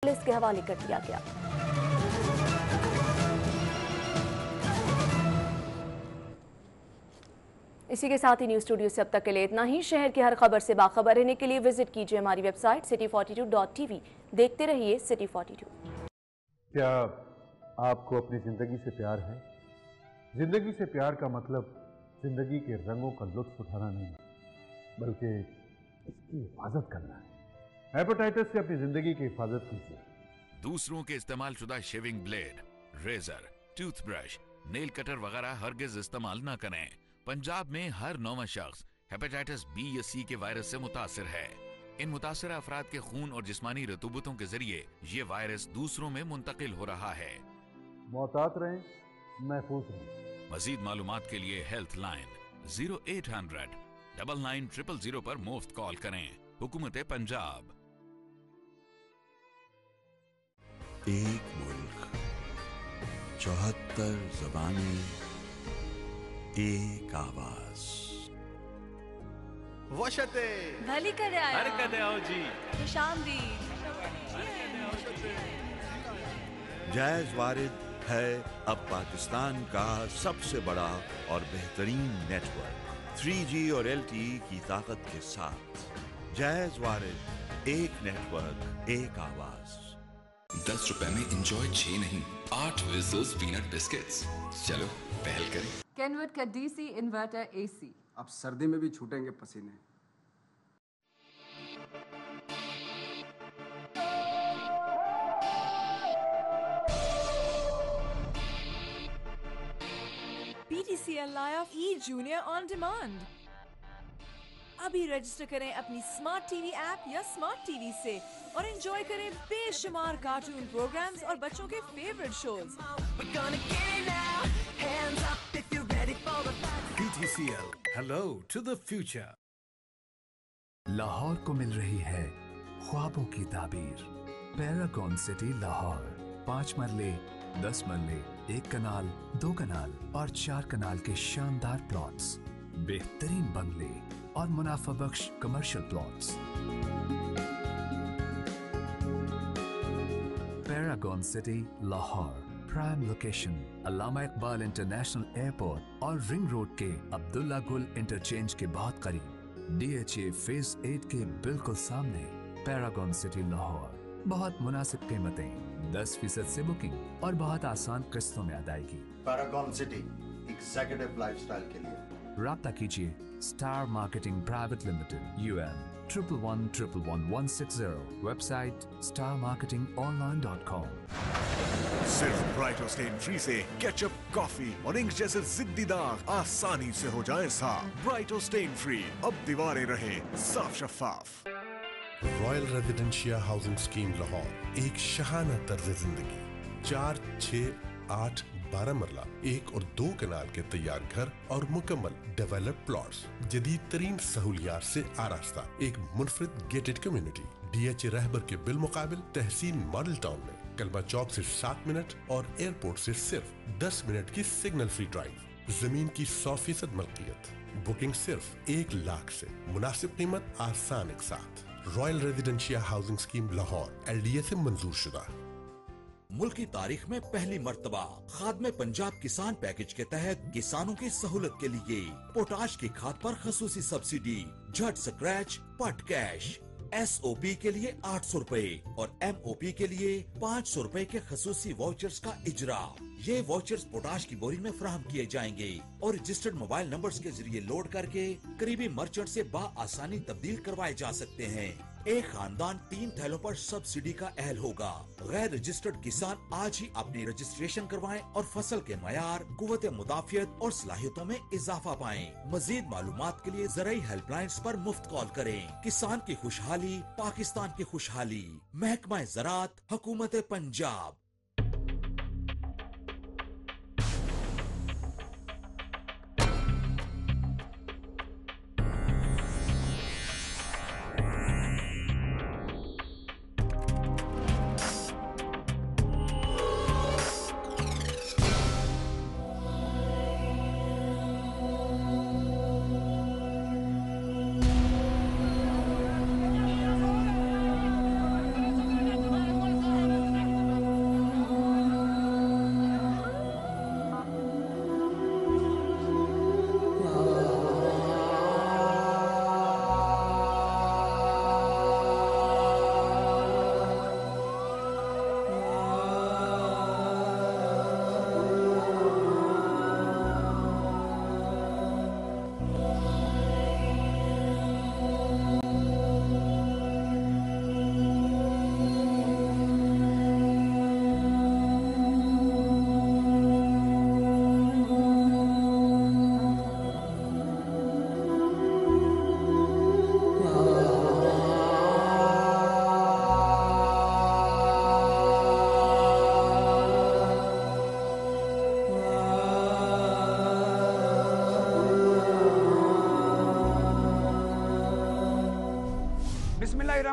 Police के हवाले कर दिया गया। इसी के साथ ही न्यूज स्टूडियो से अब तक के लिए इतना ही। शहर की हर खबर से बाखबर रहने के लिए विजिट कीजिए हमारी वेबसाइट city42.tv। देखते रहिए सिटी 42। क्या आपको अपनी जिंदगी से प्यार है? जिंदगी से प्यार का मतलब जिंदगी के रंगों का लुत्फ उठाना नहीं, बल्कि इसकी हिफाजत करना है। हेपेटाइटिस से अपनी जिंदगी की हिफाजत कीजिए। दूसरों के इस्तेमाल शुदा shaving blade, razor, toothbrush, nail cutter वगैरह हरगिज इस्तेमाल न करें। पंजाब में हर 9वां शख्स हेपेटाइटिस बी या सी के वायरस से मुतासिर है। इन मुतासिर अफराद के खून और जिस्मानी रतूबतों के जरिए ये वायरस दूसरों में मुंतकिल हो रहा है। मोहतात रहें, महफूज रहें। मजीद मालूमात के लिए हेल्थ लाइन 0800 99 000 पर मुफ्त कॉल करें। हुकूमत पंजाब। एक मुल्क, 74 ज़बानें, एक आवाज। वशते भली करे आया। हरकत आओ जी। खुशामदीद। जैज़ वारिद है अब पाकिस्तान का सबसे बड़ा और बेहतरीन नेटवर्क 3G और LTE की ताकत के साथ। जैज़ वारिद, एक नेटवर्क, एक आवाज। 10 रुपए में इंजॉय 6 नहीं 8 विजल्स पीनट बिस्किट्स। चलो पहल करें। केनवुड का DC इन्वर्टर AC। अब सर्दी में भी छूटेंगे पसीने। PTCL लाया E-Junior ऑन डिमांड। अभी रजिस्टर करें अपनी स्मार्ट टीवी ऐप या स्मार्ट टीवी से और एंजॉय करें बेशुमार कार्टून प्रोग्राम्स और बच्चों के favourite shows. PTCL, hello to the future। Lahore को मिल रही है ख्वाबों की ताबीर। पैरागॉन सिटी लाहौर 5 मरले, 10 मरले, 1 कनाल, 2 कनाल और 4 कनाल के शानदार प्लॉट्स, बेहतरीन बंगले और मुनाफा बख्श commercial plots. Paragon City Lahore prime location Allama Iqbal international airport और रिंग रोड के अब्दुल्ला गुल इंटरचेंज के बहुत करीब। DHA फेज 8 के बिल्कुल सामने। Paragon City Lahore. बहुत मुनासिब कीमतें, 10% से बुकिंग और बहुत आसान किस्तों में अदायगी। पैरागॉन सिटी एग्जीक्यूटिव लाइफस्टाइल के लिए राब्ता कीजिए star marketing private limited UN 11111160। Website starmarketingonline.com। सिर्फ ब्राइटो स्टेन फ्री से केचप, कॉफी और इंक जैसे जिद्दी दाग आसानी से हो जाए साफ। ब्राइटो स्टेन फ्री, अब दीवारें रहे साफ शफाफ। Royal residencia housing scheme Lahore एक शहाना तर्ज जिंदगी। 4, 6, 8, 12 मरला, 1 और 2 कनाल के तैयार घर और मुकम्मल डेवलप प्लॉट्स, जदीद तरीन सहूलियात से आरास्ता, एक मुनफरिद गेटेड कम्युनिटी। DHA रहबर के बिल मुकाबिल तहसीन मॉडल टाउन में कलबा चौक से 7 मिनट और एयरपोर्ट से सिर्फ 10 मिनट की सिग्नल फ्री ड्राइव। जमीन की 100% मलकियत। बुकिंग सिर्फ 1 लाख से। मुनासिब कीमत, आसान एक साथ। Royal residencia housing scheme Lahore LDA से मंजूर शुदा। मुल्क की तारीख में पहली मर्तबा खादमे पंजाब किसान पैकेज के तहत किसानों की सहूलत के लिए पोटाश की खाद पर खसूसी सब्सिडी, झट स्क्रैच पट कैश। SOP के लिए 800 रुपए और MOP के लिए 500 रुपए के खसूसी वाउचर्स का इजरा। ये वाउचर्स पोटाश की बोरी में फराहम किए जाएंगे और रजिस्टर्ड मोबाइल नंबर्स के जरिए लोड करके करीबी मर्चेंट से आसानी तब्दील करवाए जा सकते हैं। एक खानदान 3 थैलों पर सब्सिडी का अहल होगा। गैर रजिस्टर्ड किसान आज ही अपनी रजिस्ट्रेशन करवाएं और फसल के मयार, कुव्वत मुदाफियत और सलाहियतों में इजाफा पाएं। मजीद मालूमात के लिए ज़राई हेल्पलाइंस पर मुफ्त कॉल करें। किसान की खुशहाली, पाकिस्तान की खुशहाली। महकमा ज़राअत, हुकूमत पंजाब।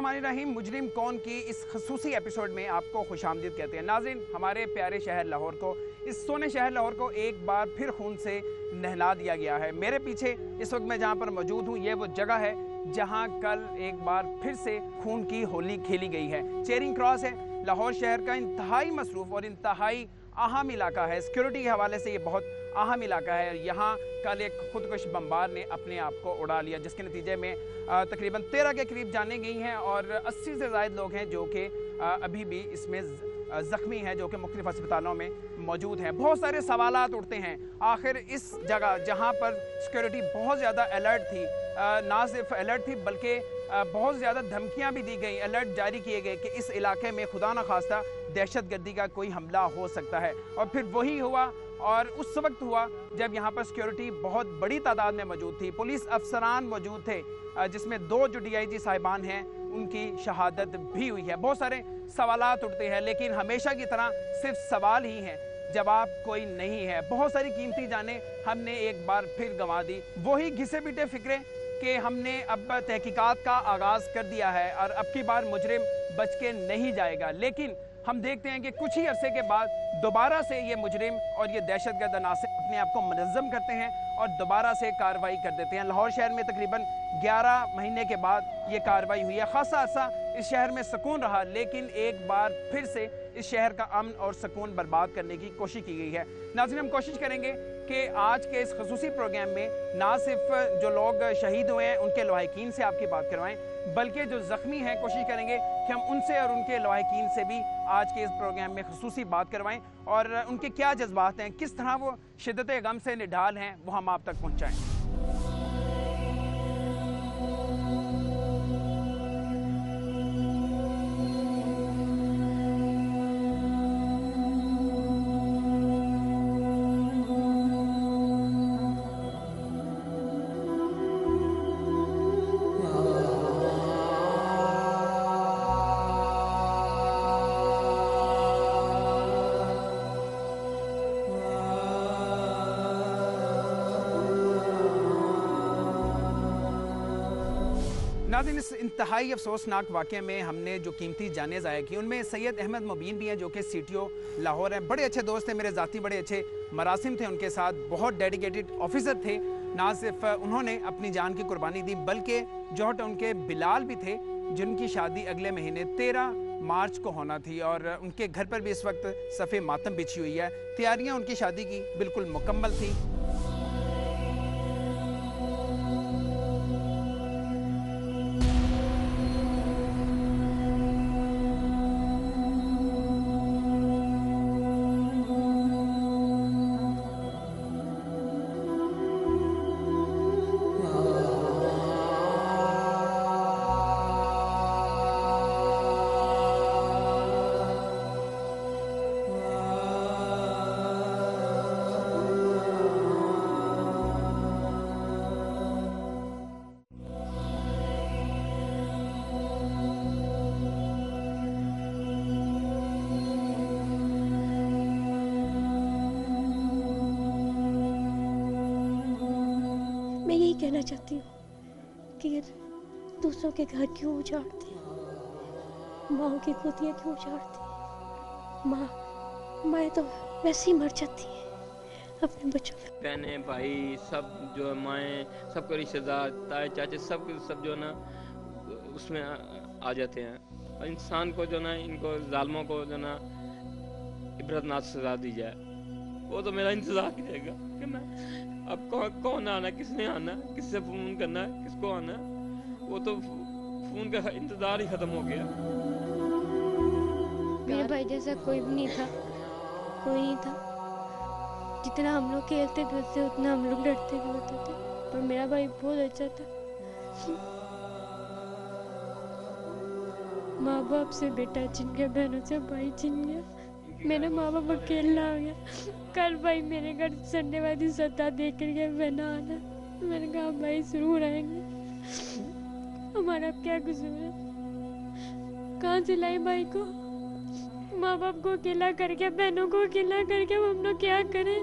बिस्मिल्लाहिर्रहमानिर्रहीम। मुजरिम कौन की इस खसूसी एपिसोड में आपको खुशामदीद कहते हैं। नाज़रीन, हमारे प्यारे शहर लाहौर को, इस सोने शहर लाहौर को एक बार फिर खून से नहला दिया गया है। मेरे पीछे इस वक्त मैं जहाँ पर मौजूद हूँ, ये वो जगह है जहाँ कल एक बार फिर से खून की होली खेली गई है। चेरिंग क्रॉस है, लाहौर शहर का इंतहाई मसरूफ़ और इंतहाई अहम इलाका है। सिक्योरिटी के हवाले से ये बहुत अहम इलाका है। यहाँ कल एक खुदकुश बमबार ने अपने आप को उड़ा लिया, जिसके नतीजे में तकरीबन 13 के करीब जाने गई हैं और 80 से ज़ायद लोग हैं जो कि अभी भी इसमें ज़ख्मी हैं, जो कि मुख्तलिफ अस्पतालों में मौजूद हैं। बहुत सारे सवालात उठते हैं, आखिर इस जगह जहाँ पर सिक्योरिटी बहुत ज़्यादा अलर्ट थी, ना सिर्फ अलर्ट थी बल्कि बहुत ज़्यादा धमकियाँ भी दी गई, अलर्ट जारी किए गए कि इस इलाके में खुदा न खास्ता दहशतगर्दी का कोई हमला हो सकता है। और फिर वही हुआ, और उस वक्त हुआ जब यहाँ पर सिक्योरिटी बहुत बड़ी तादाद में मौजूद थी। पुलिस अफसरान मौजूद थे, जिसमें 2 जो DIG साहिबान हैं उनकी शहादत भी हुई है। बहुत सारे सवालात उठते हैं, लेकिन हमेशा की तरह सिर्फ सवाल ही हैं, जवाब कोई नहीं है। बहुत सारी कीमती जानें हमने एक बार फिर गंवा दी। वही घिसे पिटे फिक्रे कि हमने अब तहकीकात का आगाज़ कर दिया है और अब की बार मुजरिम बच के नहीं जाएगा। लेकिन हम देखते हैं कि कुछ ही अरसे के बाद दोबारा से ये मुजरिम और ये दहशतगर्द अनासर अपने आप को मुनज़्ज़म करते हैं और दोबारा से कार्रवाई कर देते हैं। लाहौर शहर में तकरीबन 11 महीने के बाद ये कार्रवाई हुई है। खासा अरसा इस शहर में सुकून रहा, लेकिन एक बार फिर से इस शहर का अमन और सुकून बर्बाद करने की कोशिश की गई है। नाज़रीन, हम कोशिश करेंगे कि आज के इस खसूसी प्रोग्राम में ना सिर्फ जो लोग शहीद हुए हैं उनके लवाहिकीन से आपकी बात करवाएं, बल्कि जो ज़ख्मी हैं कोशिश करेंगे कि हम उनसे और उनके लवाहिकीन से भी आज के इस प्रोग्राम में खसूसी बात करवाएं और उनके क्या जज्बात हैं, किस तरह वो शिद्दत गम से निढाल हैं, वो हम आप तक पहुँचाएँ। नाज़रीन, इस इंतहाई अफसोसनाक वाक़े में हमने जो कीमती जानें ज़ाया की, उनमें सैयद अहमद मुबीन भी हैं जो कि CTO लाहौर हैं। बड़े अच्छे दोस्त थे मेरे ज़ाती, बड़े अच्छे मरासिम थे उनके साथ, बहुत डेडिकेटेड ऑफिसर थे। ना सिर्फ उन्होंने अपनी जान की कुर्बानी दी, बल्कि जोहट उनके बिलाल भी थे, जिनकी शादी अगले महीने 13 मार्च को होना थी और उनके घर पर भी इस वक्त सफ़े मातम बिछी हुई है। तैयारियाँ उनकी शादी की बिल्कुल मुकम्मल थी। मैं यही कहना चाहती हूँ कि दूसरों के घर क्यों उजाड़ते, माँ की गोदियाँ क्यों उजाड़ते। माँ तो वैसे ही मर जाती है अपने बच्चों के। बहनें भाई सब जो है, माएँ, सबके रिश्तेदार, ताए चाचे, सब जो ना उसमें आ जाते हैं। और इंसान को जो ना, इनको जालिमों को जो ना इबरतनाक सजा दी जाए। वो तो मेरा इंतज़ार करेगा कि मैं अब कौन आना, किसने आना, किससे फ़ोन करना है, किसको आना। वो तो फ़ोन का इंतज़ार ही ख़त्म हो गया। मेरे भाई जैसा कोई भी नहीं था, कोई नहीं था। जितना हम लोग खेलते भी होते उतना हम लोग डरते भी होते थे, पर मेरा भाई बहुत अच्छा था। माँ बाप से बेटा छिन गया, बहनों से भाई छिन गया, मेरा माँ बाप अकेला हो गया। कल भाई मेरे घर संडे वाली सत्ता देख कर गया, बहना आना। मैंने कहा भाई जरूर आएंगे, हमारा क्या कसूर है, कहाँ से लाए भाई को। माँ बाप को अकेला करके, बहनों को अकेला करके हम लोग क्या करें।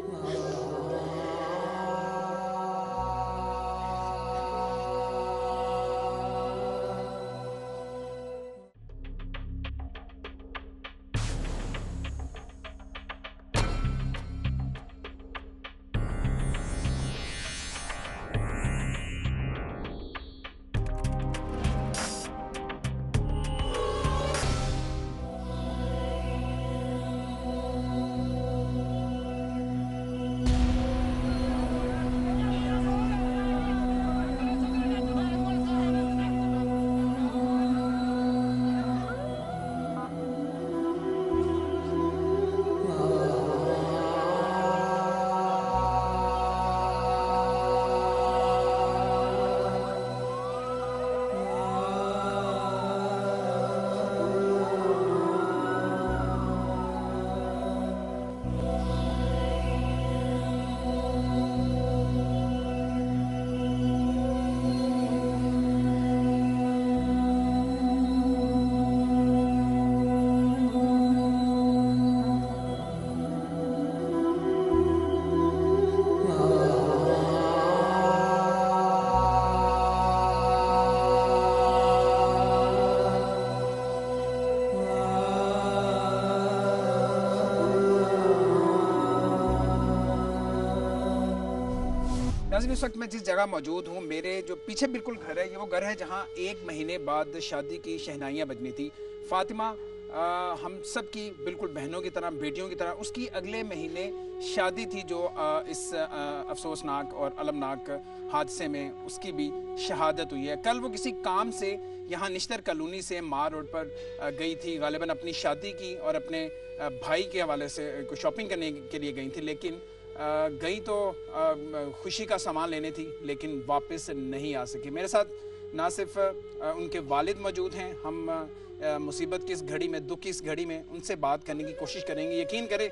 नाज़रीन, इस वक्त मैं जिस जगह मौजूद हूँ, मेरे जो पीछे बिल्कुल घर है, ये वो घर है जहाँ 1 महीने बाद शादी की शहनाइयाँ बजनी थी। फातिमा हम सब की बिल्कुल बहनों की तरह, बेटियों की तरह, उसकी अगले महीने शादी थी, जो इस अफसोसनाक और अलमनाक हादसे में उसकी भी शहादत हुई है। कल वो किसी काम से यहाँ निश्तर कॉलोनी से मार रोड पर गई थी, गालिबन अपनी शादी की और अपने भाई के हवाले से कुछ शॉपिंग करने के लिए गई थी, लेकिन गई तो खुशी का सामान लेने थी, लेकिन वापस नहीं आ सकी। मेरे साथ ना सिर्फ उनके वालिद मौजूद हैं, हम मुसीबत की इस घड़ी में, दुख की इस घड़ी में उनसे बात करने की कोशिश करेंगे। यकीन करें,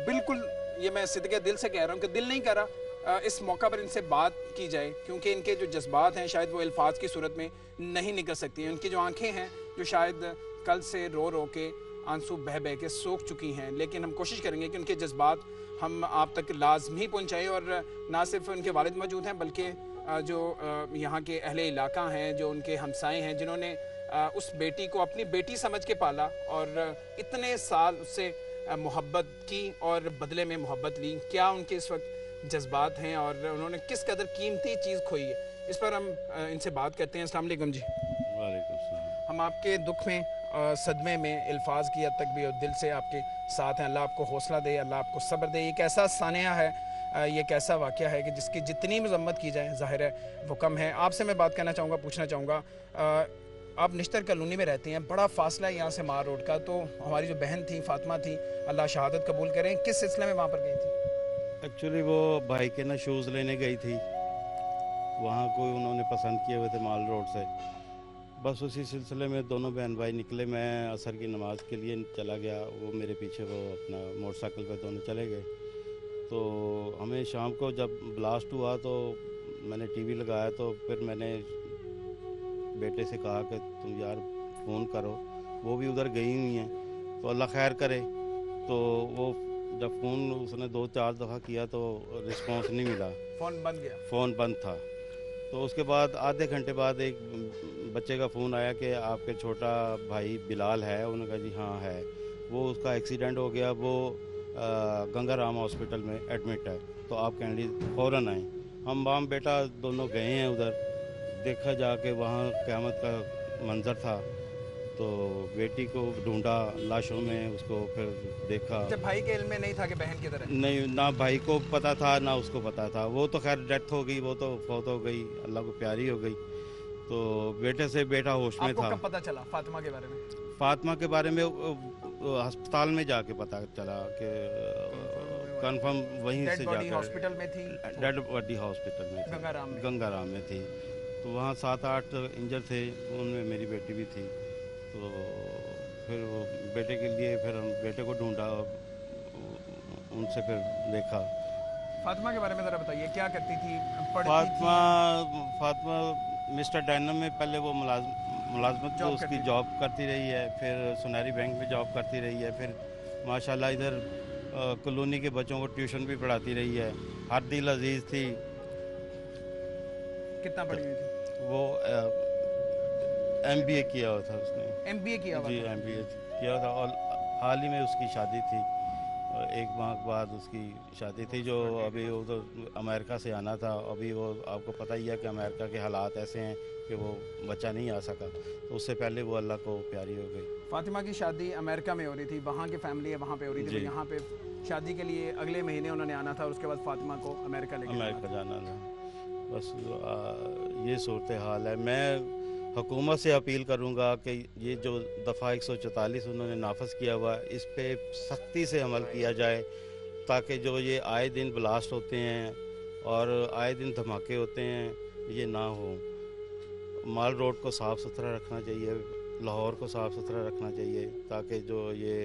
बिल्कुल ये मैं सिद्दीक़ दिल से कह रहा हूँ कि दिल नहीं कर रहा इस मौका पर इनसे बात की जाए, क्योंकि इनके जो जज्बात हैं शायद वो अल्फाज की सूरत में नहीं निकल सकती हैं। उनकी जो आंखें हैं, जो शायद कल से रो रो के, आंसू बह बह के सोख चुकी हैं, लेकिन हम कोशिश करेंगे कि उनके जज्बात हम आप तक लाजमी पहुँचाएँ। और ना सिर्फ उनके वालिद मौजूद हैं, बल्कि जो यहाँ के अहले इलाका हैं, जो उनके हमसाए हैं, जिन्होंने उस बेटी को अपनी बेटी समझ के पाला और इतने साल उससे मोहब्बत की और बदले में मोहब्बत ली। क्या उनके इस वक्त जज्बात हैं और उन्होंने किस कदर कीमती चीज़ खोई है, इस पर हम इनसे बात करते हैं। अस्सलाम वालेकुम जी। वालेकुम सलाम। हम आपके दुख में, सदमे में, अल्फाज की हद तक भी और दिल से आपके साथ हैं। अल्लाह आपको हौसला दे, अल्लाह आपको सब्र दे। एक ऐसा सानिया है, ये एक ऐसा वाक़या है कि जिसकी जितनी मज़म्मत की जाए ज़ाहिर है वो कम है। आपसे मैं बात करना चाहूँगा, पूछना चाहूँगा, आप निश्तर कॉलोनी में रहते हैं, बड़ा फासला है यहाँ से मार रोड का, तो हमारी जो बहन थी फातिमा थी, अल्लाह शहादत कबूल करें, किस सिलसिले में वहाँ पर गई थी? एक्चुअली वो भाई के ना शूज़ लेने गई थी, वहाँ कोई उन्होंने पसंद किए हुए थे माल रोड से। बस उसी सिलसिले में दोनों बहन भाई निकले। मैं असर की नमाज़ के लिए चला गया, वो मेरे पीछे, वो अपना मोटरसाइकिल पर दोनों चले गए। तो हमें शाम को जब ब्लास्ट हुआ तो मैंने टीवी लगाया, तो फिर मैंने बेटे से कहा कि तुम यार फ़ोन करो, वो भी उधर गई हुई हैं, तो अल्लाह खैर करे। तो वो जब फ़ोन उसने 2-4 दफ़ा किया तो रिस्पांस नहीं मिला, फ़ोन बंद गया, फ़ोन बंद था। तो उसके बाद आधे घंटे बाद एक बच्चे का फ़ोन आया कि आपके छोटा भाई बिलाल है। उन्होंने कहा जी हाँ है, वो उसका एक्सीडेंट हो गया, वो गंगाराम हॉस्पिटल में एडमिट है, तो आप कैंडी फ़ौरन आए। हम बाम बेटा दोनों गए हैं उधर, देखा जाके वहाँ क़यामत का मंज़र था। तो बेटी को ढूंढा लाशों में, उसको फिर देखा। जब भाई के इल्म में नहीं था कि बहन की तरह? नहीं, ना भाई को पता था ना उसको पता था। वो तो खैर डेथ हो गई, वो तो फौत हो गई, अल्लाह को प्यारी हो गई। तो बेटे से बेटा होश में था। आपको कब पता चला फातिमा के बारे में? फातिमा के बारे में अस्पताल में जाके पता चला कि कंफर्म वहीं से जाकर हॉस्पिटल में थी, डेड बॉडी हॉस्पिटल में थी, गंगाराम में थी। तो वहाँ 7-8 इंजर थे, उनमें मेरी बेटी भी थी। तो फिर वो बेटे के लिए फिर हम बेटे को ढूंढा, उनसे फिर देखा। फातिमा के बारे में ज़रा बताइए, क्या करती थी? फातिमा मिस्टर डायनम में पहले वो मुलाजमत तो उसकी जॉब करती रही है, फिर सुनहरी बैंक में जॉब करती रही है, फिर माशाल्लाह इधर कॉलोनी के बच्चों को ट्यूशन भी पढ़ाती रही है। हर दिल अजीज़ थी। कितना पढ़ी हुई थी? वो MBA किया हुआ था उसने। MBA किया हुआ? जी, MBA किया था, और हाल ही में उसकी शादी थी, 1 माह बाद उसकी शादी थी। जो अभी वो तो अमेरिका से आना था, अभी वो आपको पता ही है कि अमेरिका के हालात ऐसे हैं कि वो बच्चा नहीं आ सका, तो उससे पहले वो अल्लाह को प्यारी हो गई। फातिमा की शादी अमेरिका में हो रही थी, वहाँ की फैमिली है वहाँ पे हो रही थी, तो यहाँ पे शादी के लिए अगले महीने उन्होंने आना था और उसके बाद फातिमा को अमेरिका जाना था। बस ये सूरत हाल है। मैं हुकूमत से अपील करूँगा कि ये जो दफ़ा 144 उन्होंने नाफज किया हुआ, इस पे सख्ती से अमल किया जाए, ताकि जो ये आए दिन ब्लास्ट होते हैं और आए दिन धमाके होते हैं, ये ना हो। माल रोड को साफ़ सुथरा रखना चाहिए, लाहौर को साफ़ सुथरा रखना चाहिए, ताकि जो ये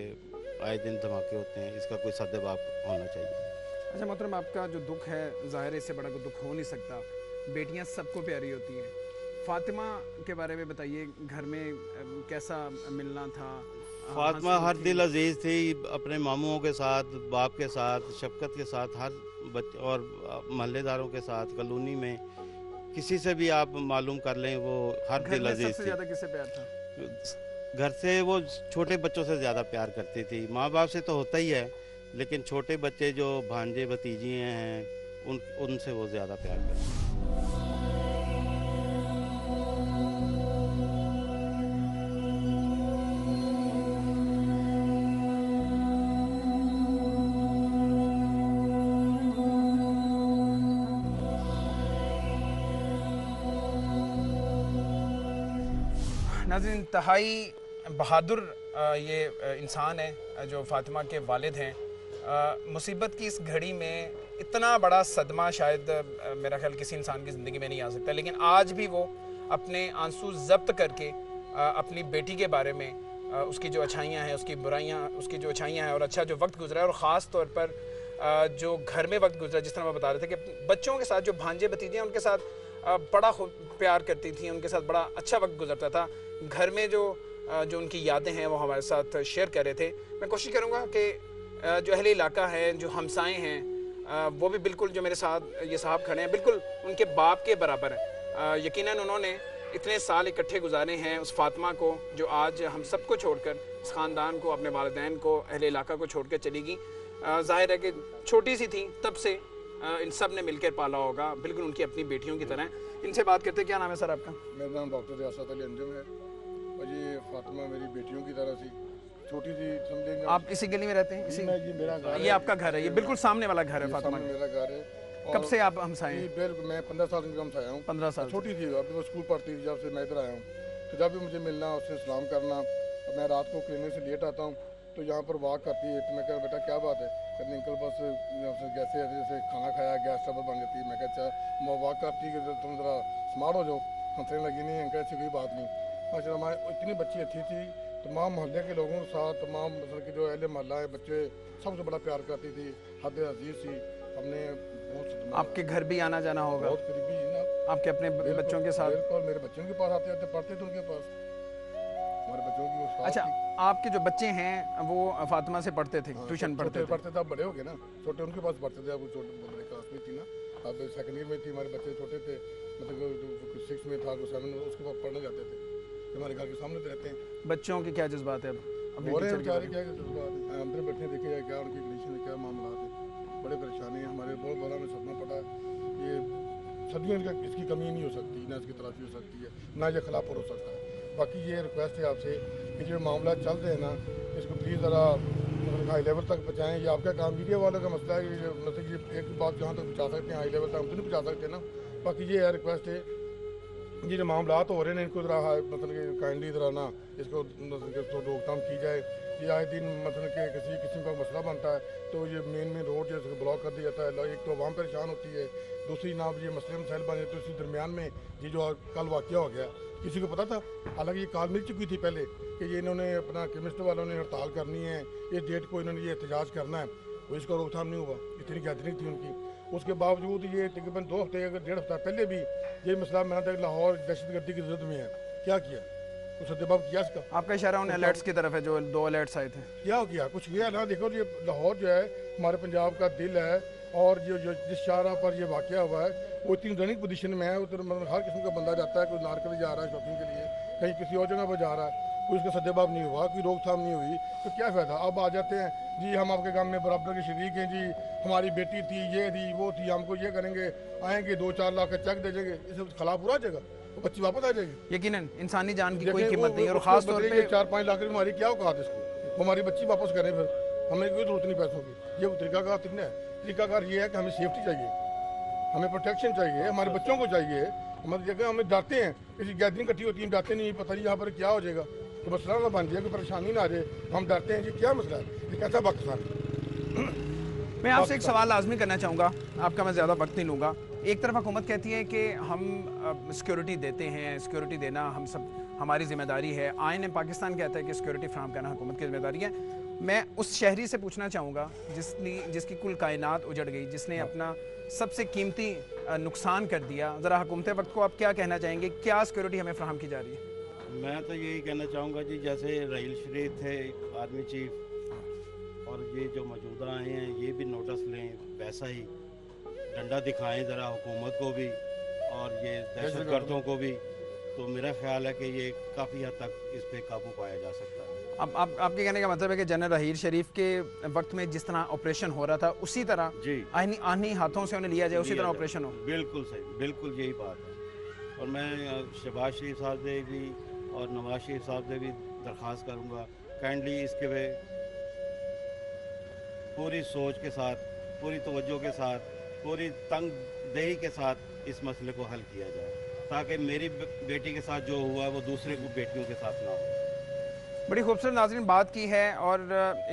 आए दिन धमाके होते हैं इसका कोई सद्देबाप होना चाहिए। अच्छा मोहतरम, आपका जो दुख है, ज़ाहिर है इससे बड़ा कोई दुख हो नहीं सकता। बेटियां सबको प्यारी होती हैं। फातिमा के बारे में बताइए, घर में कैसा मिलना था? फातिमा हर दिल अजीज़ थी, अपने मामूओं के साथ, बाप के साथ, शफकत के साथ, हर बच्चे और मोहल्लेदारों के साथ, कॉलोनी में किसी से भी आप मालूम कर लें, वो हर दिल अजीज़ थी। सबसे ज़्यादा किससे प्यार था? घर से वो छोटे बच्चों से ज़्यादा प्यार करती थी। माँ बाप से तो होता ही है, लेकिन छोटे बच्चे जो भांजे भतीजियाँ हैं उनसे वो ज़्यादा प्यार करते हैं। नाज़रीन, इंतहाई बहादुर ये इंसान है जो फातिमा के वालिद हैं। मुसीबत की इस घड़ी में इतना बड़ा सदमा शायद मेरा ख्याल किसी इंसान की ज़िंदगी में नहीं आ सकता, लेकिन आज भी वो अपने आंसू ज़ब्त करके अपनी बेटी के बारे में उसकी जो अच्छाइयाँ हैं, उसकी बुराइयाँ, उसकी जो अच्छाइयाँ हैं और अच्छा जो वक्त गुजरा है, और ख़ास तौर पर जो घर में वक्त गुजरा, जिस तरह मैं बता रहे थे कि बच्चों के साथ जो भांजे भतीजे हैं उनके साथ बड़ा प्यार करती थी, उनके साथ बड़ा अच्छा वक्त गुजरता था। घर में जो उनकी यादें हैं वो हमारे साथ शेयर कर रहे थे। मैं कोशिश करूँगा कि जो अहले इलाका है, जो हमसाए हैं, वो भी बिल्कुल जो मेरे साथ ये साहब खड़े हैं बिल्कुल उनके बाप के बराबर हैं। यकीनन उन्होंने इतने साल इकट्ठे गुजारे हैं उस फातिमा को जो आज हम सबको छोड़कर, इस ख़ानदान को, अपने वालिदैन को, अहले इलाका को छोड़ कर चली गई। ज़ाहिर है कि छोटी सी थी तब से इन सब ने मिलकर पाला होगा, बिल्कुल उनकी अपनी बेटियों की तरह। इनसे बात करते, क्या नाम है सर आपका? मेरा नाम डॉक्टर रियासत अली अंजुम है और ये फातिमा मेरी बेटियों की तरह थी, छोटी सी, समझेंगे। आप इसी गली में रहते हैं? इसी में जी मेरा घर है। ये आपका घर है? ये बिल्कुल सामने वाला घर है फातिमा? मेरा घर है। कब से आप हमसाए हैं? बिल्कुल मैं 15 साल से हमसाया हूँ। 15 साल? छोटी थी, अभी वो स्कूल पढ़ती थी जब से मैं इधर आया हूँ। तो जब भी मुझे मिलना, उससे सलाम करना, मैं रात को क्लिनिक से लेट आता हूँ तो यहाँ पर वॉक करती है, तो मैं कहा बेटा क्या बात है? कहते अंकल बस जैसे जैसे खाना खाया गैस ट्रबल बन जाती है। मैं कहा अच्छा मैं वॉक करती है कि तुम ज़रा स्मार्ट हो जाओ, हंसने लगी। नहीं अंकल ऐसी कोई बात नहीं। अच्छा हमारे इतनी बच्ची अच्छी थी, तमाम मोहल्ले के लोगों के साथ, तमाम मतलब कि जो अहले मोहल्ला है बच्चे सबसे बड़ा प्यार करती थी, हद अजीज थी। हमने बहुत, आपके घर भी आना जाना होगा? बहुत करीबी ना, आपके अपने बच्चों के साथ? बिल्कुल, मेरे बच्चों के पास आते थे, पढ़ते थे उनके पास, हमारे बच्चों की वो। अच्छा, आपके जो बच्चे हैं वो फातिमा से पढ़ते थे? ट्यूशन पढ़ते थे? पढ़ते थे, अब बड़े हो गए ना, छोटे उनके पास पढ़ते थे। अब वो छोटे बड़े क्लास में थी ना, अब सेकंड ईयर में थी, हमारे बच्चे छोटे थे, मतलब 6 में था, 7 में, उसके बाद पढ़ने जाते थे। हमारे घर के सामने रहते हैं। बच्चों के क्या जज्बात है अब? क्या जज्बात है? अंदर बैठे देखे जाए क्या उनकी कंडीशन है, क्या मामला है, बड़े परेशानी है। हमारे बहुत बड़ा में सदमा पड़ा है। ये सदियों इसकी कमी नहीं हो सकती, ना इसकी तलाफी हो सकती है, ना ये खिलाफ हो सकता है। बाकी ये रिक्वेस्ट है आपसे कि जो मामला चल रहे हैं ना, इसको प्लीज़ ज़रा मतलब हाई लेवल तक पहुँचाएँ। ये आपका काम, मीडिया वालों का मसला है कि मतलब ये एक बात जहाँ तक पहुँचा सकते हैं हाई लेवल तक हम तो नहीं पहुँचा सकते ना। बाकी ये है रिक्वेस्ट है, ये जो मामला हो रहे हैं इनको ज़रा मतलब कि काइंडली ज़रा ना इसको मतलब रोकथाम की जाए। ये आए दिन मतलब कि किसी किस्म का मसला बनता है तो ये मेन रोड जो है ब्लॉक कर दिया जाता है। एक तो आवाम परेशान होती है, दूसरी ना ये मसले मसाइल बन जाते, तो इसी दरमियान में ये जो कल वाक़या हो गया, किसी को पता था? हालांकि ये कॉल मिल चुकी थी पहले कि ये इन्होंने अपना केमिस्ट वालों ने हड़ताल करनी है, ये डेट को इन्होंने ये एहतजाज करना है, वो इसका रोकथाम नहीं हुआ। इतनी गैदरिंग थी उनकी, उसके बावजूद ये तकरीबन 2 हफ्ते, अगर 1.5 हफ्ता पहले भी ये मसला मैंने तक लाहौर दहशतगर्दी की जरूरत में है। क्या किया? कुछ सद्देबाब किया इसका? आपका इशारा उन अलर्ट्स की तरफ है जो 2 अलर्ट्स आए थे? क्या किया? कुछ किया ना। देखो ये लाहौर जो है हमारे पंजाब का दिल है, और जो जिस शाहरा पर ये वाक़या हुआ है वो इतनी रनिंग पोजीशन में है, उधर मतलब हर किस्म का बंदा जाता है, कोई नारकली जा रहा है शॉपिंग के लिए, कहीं किसी और जगह पर जा रहा है, कोई उसका सद्देबाब नहीं हुआ, कोई रोकथाम नहीं हुई, तो क्या फ़ायदा? अब आ जाते हैं जी हम आपके काम में बराबर के शरीक हैं, जी हमारी बेटी थी, ये थी, वो थी, हमको ये करेंगे, आएंगे 2-4 लाख का चेक दे देंगे, इससे खिलाफ पूरा जाएगा, वो बच्ची वापस आ जाएगी। यकीनन इंसानी जान की कोई कीमत नहीं, और खास तौर पे 4-5 लाख की हमारी क्या औकात है इसको, वो हमारी बच्ची वापस करें, फिर हमें कोई जरूरत नहीं पैसों की। ये तरीकाकार कितना है? तरीकाकार ये है कि हमें सेफ्टी चाहिए, हमें प्रोटेक्शन चाहिए, हमारे बच्चों को चाहिए। हमारी जगह हमें डरते हैं, किसी गैदरिंग इकट्ठी होती है, डरते नहीं, पता नहीं यहाँ पर क्या हो जाएगा, तो मसला ना बन जाए, कोई परेशानी ना आ जाए, हम डरते हैं जी क्या मसला है, ये कैसा पाकिस्तान है। मैं आपसे एक सवाल लाजमी करना चाहूँगा, आपका मैं ज़्यादा वक्त नहीं लूँगा। एक तरफ हुकूमत कहती है कि हम सिक्योरिटी देते हैं, सिक्योरिटी देना हम सब हमारी जिम्मेदारी है, आईन पाकिस्तान कहता है कि सिक्योरिटी फ्राहम करना हुकूमत की जिम्मेदारी है। मैं उस शहरी से पूछना चाहूँगा जिसकी कुल कायनात उजड़ गई, जिसने अपना सबसे कीमती नुकसान कर दिया, ज़रा हुकूमत वक्त को आप क्या कहना चाहेंगे, क्या सिक्योरिटी हमें फ्राहम की जा रही है? मैं तो यही कहना चाहूँगा जी, जैसे रहील शरीफ थे आर्मी चीफ, और ये जो मौजूदा आए हैं ये भी नोटिस लें, वैसा ही डंडा दिखाएं ज़रा हुकूमत को भी और ये दहशतगर्दों को भी। तो मेरा ख्याल है कि ये काफ़ी हद तक इस पर काबू पाया जा सकता है। अब आपके कहने का मतलब है कि जनरल रहील शरीफ के वक्त में जिस तरह ऑपरेशन हो रहा था उसी तरह जी आनी हाथों से उन्हें लिया जाए, उसी तरह ऑपरेशन हो। बिल्कुल सही, बिल्कुल यही बात है। और मैं शहबाज शरीफ साहब से भी और नवाज शरीफ साहब से भी दरख्वास्त करूँगा, काइंडली इसके वे पूरी सोच के साथ, पूरी तवज्जो के साथ, पूरी तंगदेही के साथ इस मसले को हल किया जाए, ताकि मेरी बेटी के साथ जो हुआ वो दूसरे बेटियों के साथ ना हो। बड़ी खूबसूरत नाज़रीन बात की है और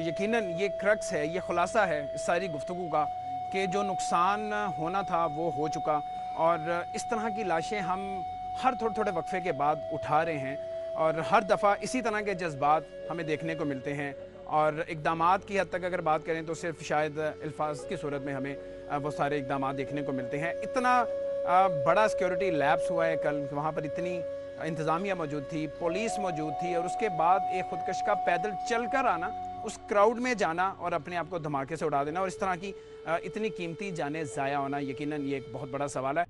यकीनन ये क्रक्स है, ये खुलासा है इस सारी गुफ्तगू का कि जो नुकसान होना था वो हो चुका और इस तरह की लाशें हम हर थोड़े थोड़े वक्फे के बाद उठा रहे हैं और हर दफ़ा इसी तरह के जज्बात हमें देखने को मिलते हैं। और इक़दामात की हद तक अगर बात करें तो सिर्फ शायद अल्फाज की सूरत में हमें वो सारे इक़दामात देखने को मिलते हैं। इतना बड़ा सिक्योरिटी लैप्स हुआ है कल, वहाँ पर इतनी इंतज़ामिया मौजूद थी, पुलिस मौजूद थी और उसके बाद एक खुदकश का पैदल चल कर आना, उस क्राउड में जाना और अपने आप को धमाके से उड़ा देना और इस तरह की इतनी कीमती जानें ज़ाया होना, यकीनन ये एक बहुत बड़ा सवाल है।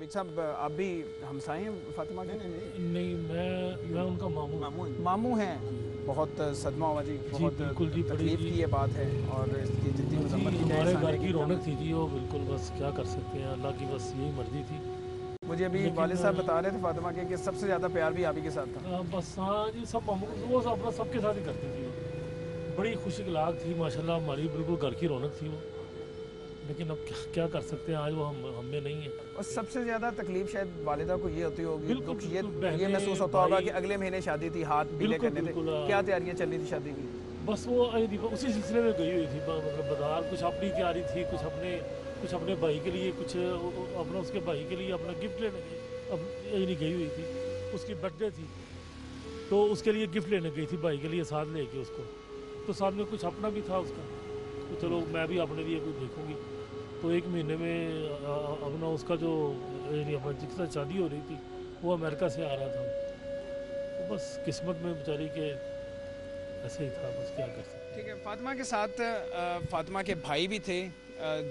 साहब आप भी हमसाए हैं फातिमा के? नहीं, मैं उनका मामू हैं। बहुत सदमा हुआ जी, बहुत तकलीफ की ये बात है और इसकी जितनी मजम्मत की जाए, हमारे घर की रौनक थी जी वो, बिल्कुल बस क्या कर सकते हैं, अल्लाह की बस यही मर्जी थी। मुझे अभी वालिद साहब बता रहे थे फातिमा के कि सबसे ज़्यादा प्यार भी आप ही के साथ था। बस हाँ जी, सब मामू वो अपना सबके साथ ही करती थी, बड़ी खुशी की लाग थी माशाल्लाह, हमारी बिल्कुल घर की रौनक थी वो। लेकिन अब क्या कर सकते हैं, आज वो हम में नहीं है। और सबसे ज़्यादा तकलीफ शायद वालिदा को ये होती होगी, दुख ये महसूस होता होगा कि अगले महीने शादी थी, हाथ पीले करने थे, क्या तैयारियां चल रही थी शादी की? बस वो उसी सिलसिले में गई हुई थी, मतलब बाजार कुछ अपनी तैयारी थी, कुछ अपने भाई के लिए, कुछ अपना उसके भाई के लिए अपना गिफ्ट लेने गई। अब यही नहीं गई हुई थी, उसकी बर्थडे थी तो उसके लिए गिफ्ट लेने गई थी भाई के लिए, साथ लेके उसको, तो साथ में कुछ अपना भी था उसका, तो चलो मैं भी अपने लिए कुछ देखूँगी। तो एक महीने में अपना उसका जो जिसके साथ शादी हो रही थी वो अमेरिका से आ रहा था, तो बस किस्मत में बेचारी के ऐसे ही था, बस क्या कर सकते। ठीक है, फातिमा के साथ फातिमा के भाई भी थे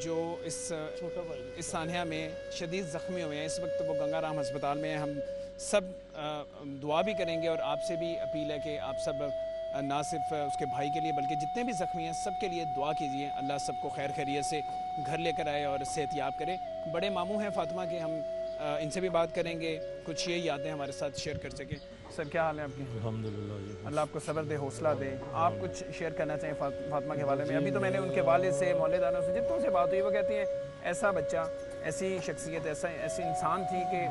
जो इस छोटा भाई इस सानिया में शदीद ज़ख्मी हुए हैं। इस वक्त वो गंगाराम अस्पताल में हैं। हम सब दुआ भी करेंगे और आपसे भी अपील है कि आप सब ना सिर्फ उसके भाई के लिए बल्कि जितने भी ज़ख्मी हैं सब के लिए दुआ कीजिए, अल्लाह सबको खैर खैरियत से घर लेकर आए और सेहतयाब करे। बड़े मामू हैं फातिमा के, हम इनसे भी बात करेंगे, कुछ ये यादें हमारे साथ शेयर कर सकें। सर क्या हाल है आपकी? अल्हम्दुलिल्लाह, अल्लाह आपको सब्र दे, हौसला दे। आप कुछ शेयर करना चाहें फातिमा के बारे में? अभी तो मैंने उनके वालिद से, मौलिदानों से, जितनों से बात हुई वो कहती हैं ऐसा बच्चा, ऐसी शख्सियत, ऐसी इंसान थी कि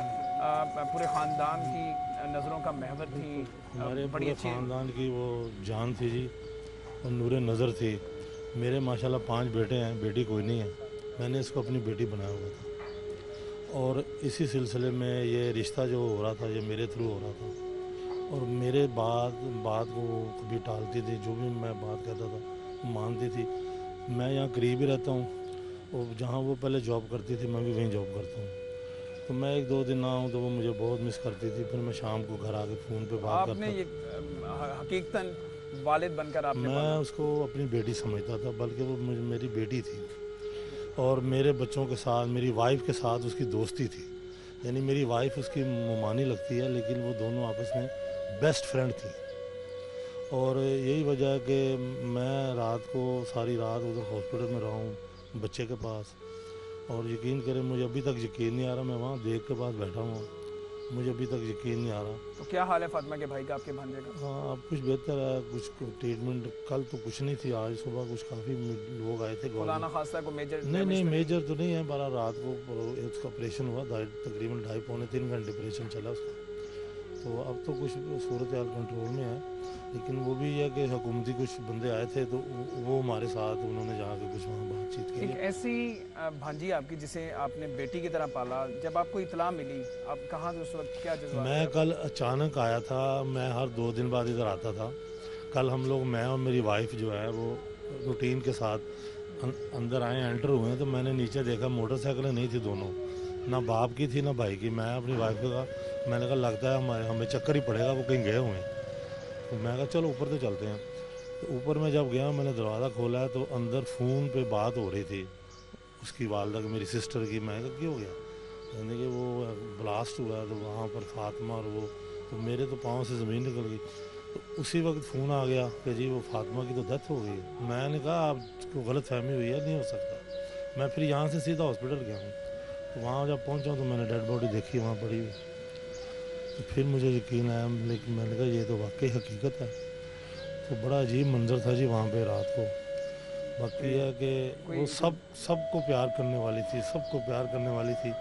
पूरे ख़ानदान की नज़रों का महवर थी, हमारे बड़ी पूरे अच्छी ख़ानदान की वो जान थी जी और नूरे नज़र थी। मेरे माशाल्लाह 5 बेटे हैं, बेटी कोई नहीं है, मैंने इसको अपनी बेटी बनाया हुआ था और इसी सिलसिले में ये रिश्ता जो हो रहा था ये मेरे थ्रू हो रहा था और मेरे बात को कभी टालती थी, जो भी मैं बात कहता था वो मानती थी। मैं यहाँ करीब ही रहता हूँ और जहाँ वो पहले जॉब करती थी मैं भी वहीं जॉब करता हूँ, तो मैं 1-2 दिन ना आऊँ तो वो मुझे बहुत मिस करती थी। फिर मैं शाम को घर आके फ़ोन पे बात करता। आपने ये हकीकतन वालिद बनकर आपने मैं उसको अपनी बेटी समझता था, बल्कि वो मेरी बेटी थी और मेरे बच्चों के साथ, मेरी वाइफ के साथ उसकी दोस्ती थी। यानी मेरी वाइफ उसकी मुमानी लगती है लेकिन वो दोनों आपस में बेस्ट फ्रेंड थी और यही वजह है कि मैं रात को सारी रात उधर हॉस्पिटल में रहा हूँ बच्चे के पास और यकीन करें मुझे अभी तक यकीन नहीं आ रहा, मैं वहाँ देख के पास बैठा हूँ, मुझे अभी तक यकीन नहीं आ रहा। तो क्या हाल है फातिमा के भाई का, आपके भांजे का? हाँ अब कुछ बेहतर है, कुछ ट्रीटमेंट कल तो कुछ नहीं थी, आज सुबह कुछ काफ़ी लोग आए थे। खुदा खासा को मेजर? नहीं मेजर तो नहीं है, बारह रात को उसका ऑपरेशन हुआ, तकरीबन 2.5-3 घंटे ऑपरेशन चला उसका, तो अब तो कुछ सूरत हाल कंट्रोल में है। लेकिन वो भी है कि हुकूमती कुछ बंदे आए थे तो वो हमारे साथ, उन्होंने जाके कुछ वहाँ बातचीत की। एक ऐसी भांजी आपकी जिसे आपने बेटी की तरह पाला, जब आपको इतला मिली आप कहाँ थे उस वक्त, क्या जज्बा? मैं कल अचानक आया था, मैं हर 2 दिन बाद इधर आता था। कल हम लोग, मैं और मेरी वाइफ जो है वो रूटीन के साथ अंदर आए, एंटर हुए, तो मैंने नीचे देखा मोटरसाइकिलें नहीं थी दोनों, ना बाप की थी ना भाई की। मैं अपनी वाइफ का मैंने कहा लगता है हमें चक्कर ही पड़ेगा, वो कहीं गए हुए हैं। तो मैं कहा चलो ऊपर तो चलते हैं। तो ऊपर में जब गया, मैंने दरवाज़ा खोला है तो अंदर फ़ोन पे बात हो रही थी उसकी वालदा की, मेरी सिस्टर की। मैं कहा क्यों हो गया? यानी कि वो ब्लास्ट हुआ तो वहाँ पर फातिमा और वो, तो मेरे तो पाँव से ज़मीन निकल गई। तो उसी वक्त फ़ोन आ गया कि जी वो फातिमा की तो डेथ हो गई। मैंने कहा आपको गलत फहमी हुई है, नहीं हो सकता। मैं फिर यहाँ से सीधा हॉस्पिटल गया हूँ। तो वहाँ जब पहुँचा तो मैंने डेड बॉडी देखी वहाँ पड़ी हुई। तो फिर मुझे यकीन आया, लेकिन मैंने कहा ये तो वाकई हकीकत है। तो बड़ा अजीब मंजर था जी वहाँ पे रात को। बाकी है कि वो सबको प्यार करने वाली थी, सबको प्यार करने वाली थी।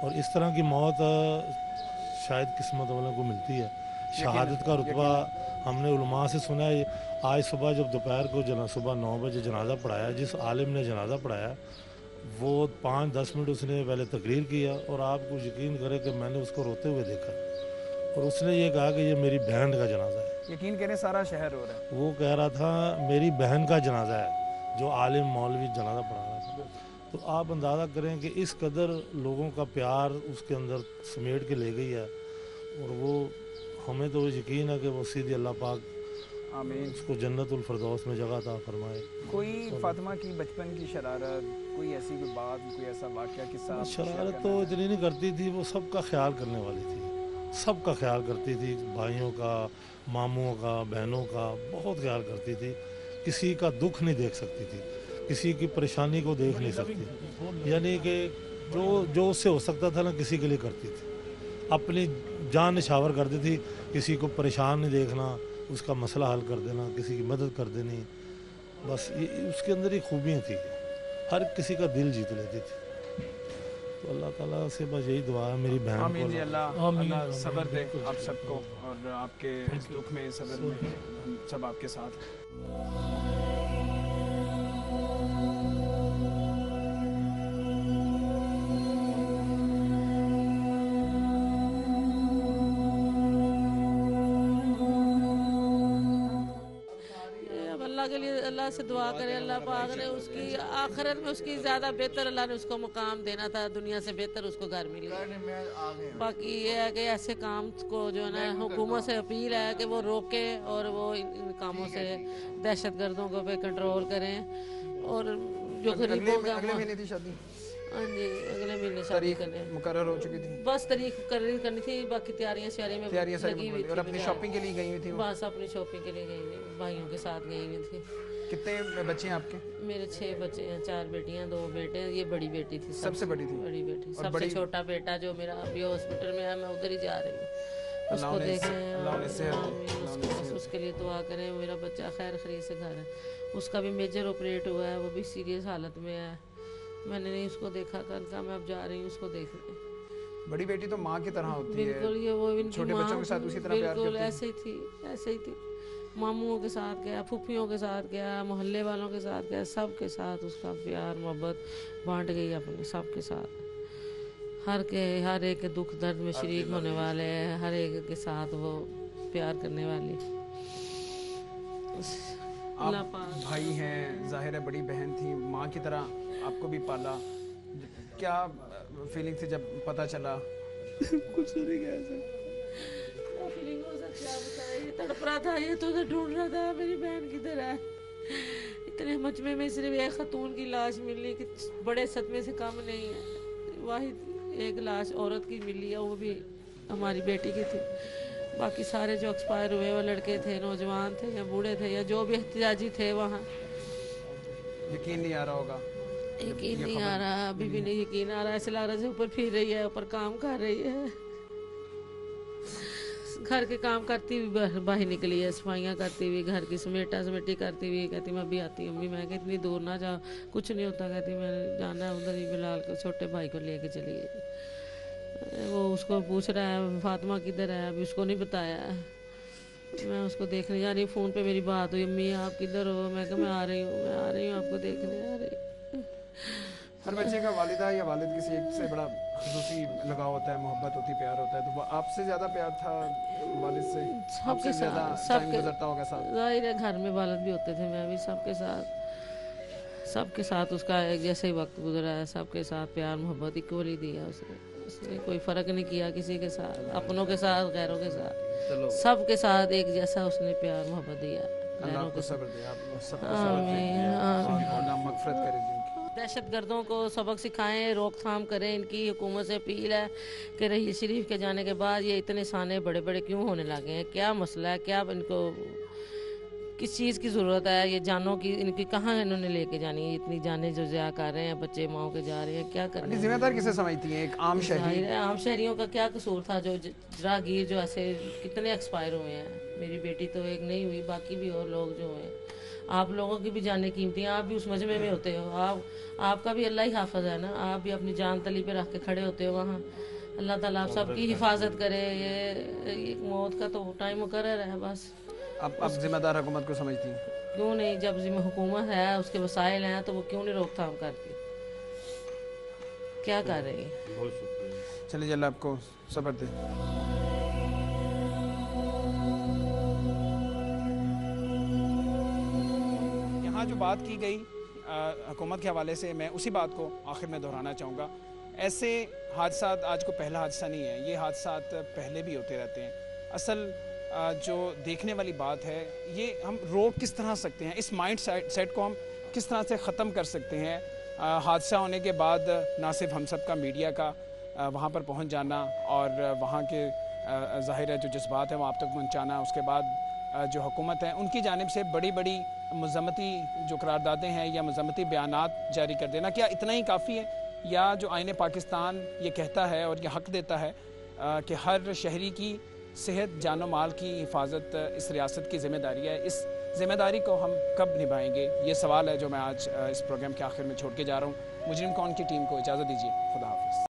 और इस तरह की मौत शायद किस्मत वालों को मिलती है। शहादत का रुतबा हमने उलमा से सुना है। आज सुबह जब दोपहर को सुबह 9 बजे जनाजा पढ़ाया, जिस आलिम ने जनाजा पढ़ाया वो 5-10 मिनट उसने पहले तकरीर किया और आपको यकीन करे कि मैंने उसको रोते हुए देखा। और उसने ये कहा कि ये मेरी बहन का जनाजा है। यकीन करें सारा शहर रो रहा है। वो कह रहा था मेरी बहन का जनाजा है, जो आलिम मौलवी जनाजा पढ़ा रहा था। तो आप अंदाज़ा करें कि इस कदर लोगों का प्यार उसके अंदर समेट के ले गई है। और वो हमें तो यकीन है कि वो सीधी अल्लाह पाक आमीन उसको जन्नतुल फिरदौस में जगह अता फरमाए। कोई फातिमा की बचपन की शरारत, कोई ऐसी कोई बात, कोई ऐसा वाक़या किस्सा? शरारत तो इतनी नहीं करती थी, वो सबका ख्याल करने वाली थी, सबका ख्याल करती थी, भाइयों का, मामुओं का, बहनों का बहुत ख्याल करती थी। किसी का दुख नहीं देख सकती थी, किसी की परेशानी को देख नहीं सकती। यानी कि जो उससे हो सकता था ना किसी के लिए करती थी, अपनी जान निछावर कर देती। किसी को परेशान नहीं देखना, उसका मसला हल कर देना, किसी की मदद कर देनी, बस ये उसके अंदर ही खूबियाँ थी। हर किसी का दिल जीत लेती थी। तो अल्लाह ताला से बस यही दुआ है मेरी बहन को। आमीन जी, अल्लाह सब्र दे आप सबको, और आपके इस दुख में, सब्र में हम सब आपके साथ। के लिए अल्लाह से दुआ करें, अल्लाह पाक ने उसकी आखिरत में उसकी ज़्यादा बेहतर अल्लाह ने उसको मुकाम देना था, दुनिया से बेहतर उसको घर मिल गया। बाकी ये है कि ऐसे काम को जो है ना हुकूमत से अपील है कि वो रोके और वो इन कामों से दहशत गर्दों को पे कंट्रोल करें। और जो गरीबों का अगले महीने थी शादी। हाँ जी, अगले महीने शादी करने मुकर्रर हो चुकी थी, बस तारीख मुकर्रर करनी थी। बाकी तैयारियां में लगी हुई थी। और अपनी शॉपिंग के लिए गई हुई थी? बस अपनी शॉपिंग के लिए गई हुई, भाइयों के साथ गई हुई थी। कितने बच्चे हैं आपके? मेरे 6 बच्चे हैं, 4 बेटियां 2 बेटे। ये बड़ी बेटी थी, सबसे बड़ी थी? बड़ी बेटी। सबसे छोटा बेटा जो मेरा अभी हॉस्पिटल में है, मैं उधर ही जा रही हूँ उसको देखें, उसके लिए दुआ करें। मेरा बच्चा खैर खरीद से घर है, उसका भी मेजर ऑपरेट हुआ है, वो भी सीरियस हालत में है। मैंने नहीं उसको देखा, कल का मैं अब जा रही हूँ उसको देखने। बड़ी बेटी तो माँ की तरह होती है। बिल्कुल, ये वो छोटे बच्चों के साथ उसी तरह प्यार करती है। ऐसे ही थी, ऐसे ही थी। मामुओं के साथ गया, फूफियों के साथ गया, मोहल्ले वालों के साथ गया, सब के साथ उसका प्यार मोहब्बत बांट गई अपने सब के साथ। हर एक के दुख दर्द में शरीक होने वाले, हर एक के साथ वो प्यार करने वाली। आप भाई हैं, जाहिर है बड़ी बहन थी, माँ की तरह आपको भी पाला। क्या फीलिंग थी जब पता चला? कुछ नहीं कह सकता, फीलिंग हो सकती है, ये तड़प रहा था, ये तो ढूंढ रहा था मेरी बहन किधर है। इतने मजमे में सिर्फ एक खतून की लाश मिली कि बड़े सदमे से कम नहीं है। वाहिद एक लाश औरत की मिली है, वो भी हमारी बेटी की थी। बाकी सारे जो एक्सपायर हुए वो लड़के थे, नौजवान थे या बूढ़े थे या जो भी एहतियाजी थे वहाँ। यकीन नहीं आ रहा होगा? यकीन नहीं आ रहा, अभी भी नहीं यकीन आ रहा। ऐसे लग रहा है ऊपर फिर रही है, ऊपर काम कर रही है। घर के काम करती हुई बाहर निकली है, सफाइयाँ करती हुई, घर की समेटी करती हुई। कहती मैं अभी आती हूँ। अम्मी मैं कहती इतनी दूर ना जा, कुछ नहीं होता। कहती मैंने जाना है उधर ही, बिलाल को छोटे भाई को लेके चली गई। वो उसको पूछ रहा है फातिमा किधर है, अभी उसको नहीं बताया। मैं उसको देखने जा रही हूँ, फ़ोन पे मेरी बात हुई, अम्मी आप किधर हो? मैं कहा मैं आ रही हूँ आपको देखने आ रही। हर बच्चे का वालिदा या वालिद किसी एक से बड़ा खुसूसी लगाव होता है, मोहब्बत होती, प्यार होता है। तो वो आपसे ज़्यादा प्यार था वालिद से? सबके साथ, सबके गुजरता होगा साथ? जाहिर है घर में वालिद भी होते थे, मैं भी सबके साथ उसका एक जैसे ही वक्त गुजरा है। सबके साथ प्यार मोहब्बत इक्वली दिया उसने, उसने कोई फ़र्क नहीं किया किसी के साथ, अपनों के साथ, गैरों के साथ, चलो सब के साथ एक जैसा उसने प्यार मोहब्बत दिया। अल्लाह आपको सब्र दे, आप सबको सब्र आमीन, दे, आमीन। अल्लाह मगफरत करे जिनकी। दहशतगर्दों को सबक सिखाएं, रोकथाम करें। इनकी हुकूमत से अपील है कि रहीस शरीफ के जाने के बाद ये इतने साने बड़े बड़े क्यों होने लगे हैं, क्या मसला है, क्या इनको किस चीज़ की ज़रूरत है, ये जानों की इनकी कहाँ इन्होंने लेके जानी है, इतनी जानें जो ज़िया कर रहे हैं, बच्चे माओ के जा रहे हैं, क्या कर रहे हैं। जिम्मेदार किसे समझती हैं, एक आम शहरी? आम शहरियों का क्या कसूर था, जो राहगीर जो ऐसे कितने एक्सपायर हुए हैं। मेरी बेटी तो एक नहीं हुई, बाकी भी और लोग जो हैं। आप लोगों की भी जाने कीमती हैं, आप भी उस मजमे में होते हो, आपका भी अल्लाह ही हाफिज है ना, आप भी अपनी जान तली पे रख के खड़े होते हो वहाँ। अल्लाह ताला आप सबकी हिफाजत करे। ये मौत का तो टाइम मुकर्रर है बस। अब जिम्मेदार हुकूमत को समझती हैं? क्यों नहीं, जब हुकूमत है, उसके वसाइल हैं, तो वो क्यों नहीं रोकथाम करती, क्या कर रही है। बहुत शुक्रिया। चलिए अल्लाह आपको सब्र दे। यहाँ जो बात की गई हुकूमत के हवाले से, मैं उसी बात को आखिर में दोहराना चाहूँगा। ऐसे हादसा आज को पहला हादसा नहीं है, ये हादसा पहले भी होते रहते हैं। असल जो देखने वाली बात है, ये हम रोक किस तरह सकते हैं, इस माइंड सेट को हम किस तरह से ख़त्म कर सकते हैं। हादसा होने के बाद ना सिर्फ हम सब का, मीडिया का वहाँ पर पहुँच जाना और वहाँ के ज़ाहिर है जो जज्बात हैं वो आप तक पहुँचाना, उसके बाद जो हुकूमत है उनकी जानिब से बड़ी बड़ी मज़म्मती जो करारदादें हैं या मज़म्मती बयानात जारी कर देना, क्या इतना ही काफ़ी है? या जो आईने पाकिस्तान ये कहता है और ये हक़ देता है कि हर शहरी की सेहत, जान माल की हिफाजत इस रियासत की ज़िम्मेदारी है, इस ज़िम्मेदारी को हम कब निभाएंगे? ये सवाल है जो मैं आज इस प्रोग्राम के आखिर में छोड़ के जा रहा हूँ। मुजरिम कौन की टीम को इजाज़त दीजिए। खुदा हाफ़िज़।